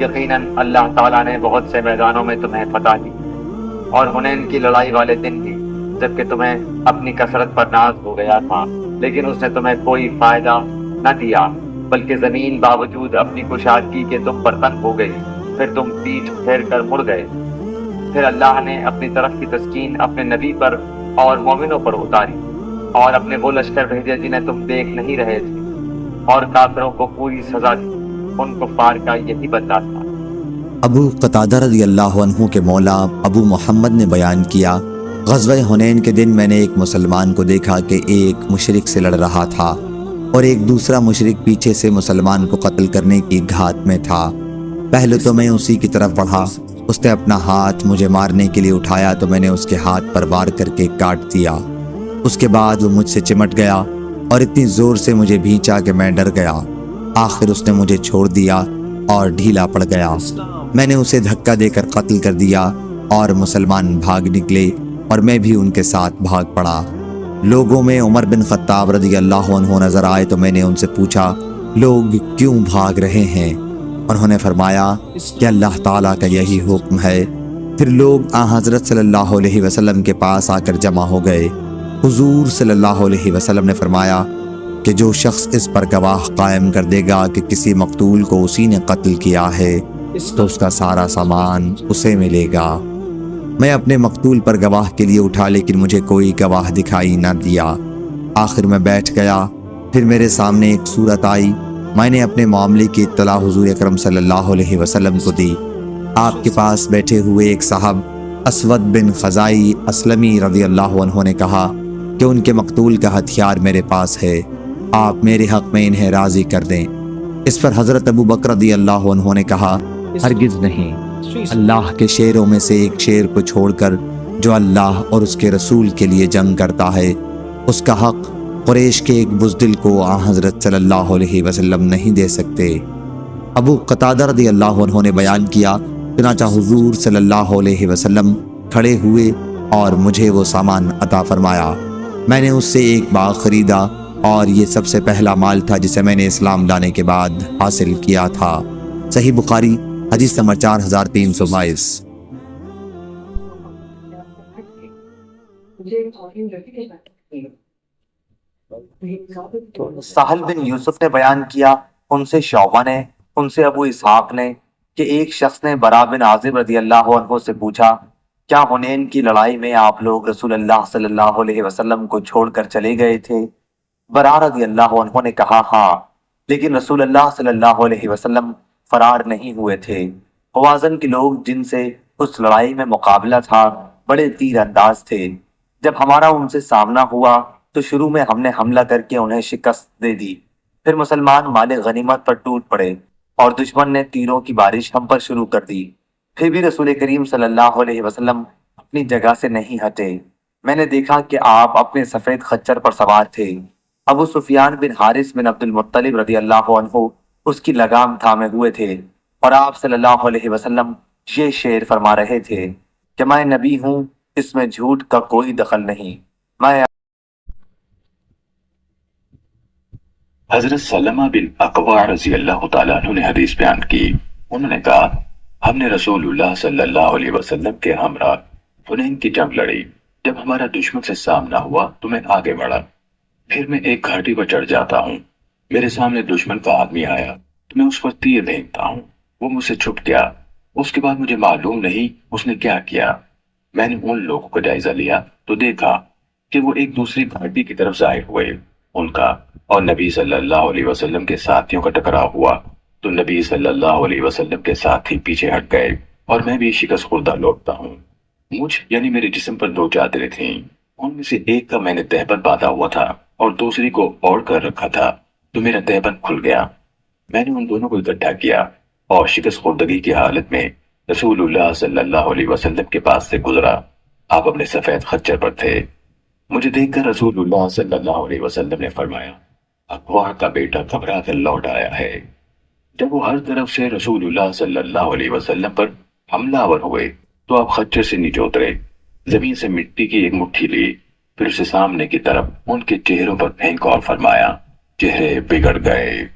یقیناً اللہ تعالیٰ نے بہت سے میدانوں میں تمہیں فتح دی، اور حنین کی لڑائی والے دن بھی، جبکہ تمہیں اپنی کثرت پر ناز ہو گیا تھا، لیکن اس نے تمہیں کوئی فائدہ نہ دیا، بلکہ زمین باوجود اپنی کشادگی کے تم پر تنگ ہو گئی، پھر تم پیٹھ پھیر کر مڑ گئے۔ پھر اللہ نے اپنی طرف کی تسکین اپنے نبی پر اور مومنوں پر اتاری، اور اپنے وہ لشکر بھیجے جنہیں تم دیکھ نہیں رہے تھے، اور کافروں کو پوری سزا دی۔ ان کفار کا یہی بدلہ تھا۔ ابو قتادہ رضی اللہ عنہ کے مولا ابو محمد نے بیان کیا، غزوہ حنین کے دن میں نے ایک مسلمان کو دیکھا کہ ایک مشرک سے لڑ رہا تھا، اور ایک دوسرا مشرک پیچھے سے مسلمان کو قتل کرنے کی گھات میں تھا۔ پہلے تو میں اسی کی طرف بڑھا، اس نے اپنا ہاتھ مجھے مارنے کے لیے اٹھایا تو میں نے اس کے ہاتھ پر وار کر کے کاٹ دیا۔ اس کے بعد وہ مجھ سے چمٹ گیا اور اتنی زور سے مجھے بھینچا کہ میں ڈر گیا۔ آخر اس نے مجھے چھوڑ دیا اور ڈھیلا پڑ گیا۔ میں نے اسے دھکا دے کر قتل کر دیا، اور مسلمان بھاگ نکلے اور میں بھی ان کے ساتھ بھاگ پڑا۔ لوگوں میں عمر بن خطاب رضی اللہ عنہ نظر آئے تو میں نے ان سے پوچھا، لوگ کیوں بھاگ رہے ہیں؟ انہوں نے فرمایا کہ اللہ تعالیٰ کا یہی حکم ہے۔ پھر لوگ حضرت صلی اللہ علیہ وسلم کے پاس آ کر جمع ہو گئے۔ حضور صلی اللہ علیہ وسلم نے فرمایا کہ جو شخص اس پر گواہ قائم کر دے گا کہ کسی مقتول کو اسی نے قتل کیا ہے تو اس کا سارا سامان اسے ملے گا۔ میں اپنے مقتول پر گواہ کے لیے اٹھا، لیکن مجھے کوئی گواہ دکھائی نہ دیا۔ آخر میں بیٹھ گیا۔ پھر میرے سامنے ایک صورت آئی، میں نے اپنے معاملے کی اطلاع حضور اکرم صلی اللہ علیہ وسلم کو دی۔ آپ کے پاس بیٹھے ہوئے ایک صاحب اسود بن خزائی اسلمی رضی اللہ عنہ نے کہا کہ ان کے مقتول کا ہتھیار میرے پاس ہے، آپ میرے حق میں انہیں راضی کر دیں۔ اس پر حضرت ابو بکر رضی اللہ عنہ نے کہا، ہرگز نہیں، اللہ کے شیروں میں سے ایک شیر کو چھوڑ کر جو اللہ اور اس کے رسول کے لیے جنگ کرتا ہے، اس کا حق قریش کے ایک بزدل کو حضرت صلی اللہ علیہ وسلم نہیں دے سکتے۔ ابو قتادہ رضی اللہ عنہ نے بیان کیا، چنانچہ حضور صلی اللہ علیہ وسلم کھڑے ہوئے اور مجھے وہ سامان عطا فرمایا۔ میں نے اس سے ایک باغ خریدا، اور یہ سب سے پہلا مال تھا جسے میں نے اسلام لانے کے بعد حاصل کیا تھا۔ صحیح بخاری حدیث نمبر 4322۔ تو سہل بن یوسف نے بیان کیا، ان سے شعبہ نے، ان سے ابو اسحاق نے، کہ ایک شخص نے برا بن عازب رضی اللہ عنہ سے پوچھا، کیا حنین کی لڑائی میں آپ لوگ رسول اللہ صلی اللہ علیہ وسلم کو چھوڑ کر چلے گئے تھے؟ برا رضی اللہ عنہ نے کہا، ہاں، لیکن رسول اللہ صلی اللہ علیہ وسلم فرار نہیں ہوئے تھے۔ حوازن کے لوگ جن سے اس لڑائی میں مقابلہ تھا بڑے تیر انداز تھے۔ جب ہمارا ان سے سامنا ہوا تو شروع میں ہم نے حملہ کر کے انہیں شکست دے دی، پھر مسلمان مال غنیمت پر ٹوٹ پڑے اور دشمن نے تیروں کی بارش ہم پر شروع کر دی۔ پھر بھی رسول کریم صلی اللہ علیہ وسلم اپنی جگہ سے نہیں ہٹے۔ میں نے دیکھا کہ آپ اپنے سفید خچر پر سوار تھے۔ ابو سفیان بن حارث بن عبد المطلب رضی اللہ عنہ اس کی لگام تھامے ہوئے تھے، اور آپ صلی اللہ علیہ وسلم یہ شعر فرما رہے تھے کہ میں نبی ہوں، اس میں جھوٹ کا کوئی دخل نہیں۔ میں حضرت سلمہ بن اقوع رضی اللہ تعالیٰ عنہ نے حدیث بیان کی۔ انہوں نے کہا، ہم نے رسول اللہ صلی اللہ علیہ وسلم کے ہمراہ حنین کی جنگ لڑی۔ جب ہمارا دشمن سے سامنا ہوا تو میں آگے بڑھا، پھر میں ایک گھاٹی پر چڑھ جاتا ہوں، میرے سامنے دشمن کا آدمی آیا تو میں اس پر تیر پھینکتا ہوں، وہ مجھ سے چھپ گیا۔ اس کے بعد مجھے معلوم نہیں اس نے کیا کیا۔ میں نے ان لوگوں کا جائزہ لیا تو دیکھا کہ وہ ایک دوسری گھاٹی کی طرف ظاہر ہوئے۔ ان کا اور نبی صلی اللہ علیہ وسلم کے ساتھیوں کا ٹکراؤ ہوا تو نبی صلی اللہ علیہ وسلم کے ساتھی پیچھے ہٹ گئے اور میں بھی شکست خوردہ لوٹتا ہوں۔ مجھ یعنی میرے جسم پر دو چادریں تھیں، ان میں سے ایک کا میں نے تہبند باندھا ہوا تھا اور دوسری کو اوڑھ کر رکھا تھا تو میرا تہبند کھل گیا۔ میں نے ان دونوں کو اکٹھا کیا اور شکست خوردگی کی حالت میں رسول اللہ صلی اللہ علیہ وسلم کے پاس سے گزرا۔ آپ اپنے سفید خچر پر تھے۔ مجھے دیکھ کر رسول اللہ صلی اللہ علیہ وسلم نے فرمایا، اقوا کا بیٹا گھبرا کر لوٹ آیا ہے۔ جب وہ ہر طرف سے رسول اللہ صلی اللہ علیہ وسلم پر حملہ آور ہوئے تو آپ خچر سے نیچے اترے، زمین سے مٹی کی ایک مٹھی لی، پھر اسے سامنے کی طرف ان کے چہروں پر پھینکا اور فرمایا، چہرے بگڑ گئے،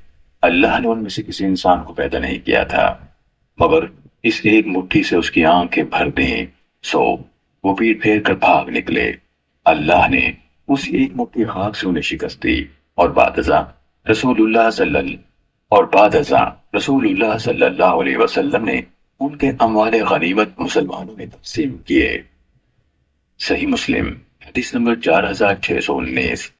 اللہ نے ان میں سے کسی انسان کو پیدا نہیں کیا تھا مگر اس ایک مٹھی سے اس کی آنکھیں بھر دیں، سو وہ پیٹ پھیر کر بھاگ نکلے۔ اللہ نے اس ایک مٹھی خاک سے انہیں شکست دی، اور بعد ازاں رسول اللہ صلی اللہ علیہ وسلم نے ان کے اموال غنیمت مسلمانوں میں تقسیم کیے۔ صحیح مسلم حدیث نمبر 4619۔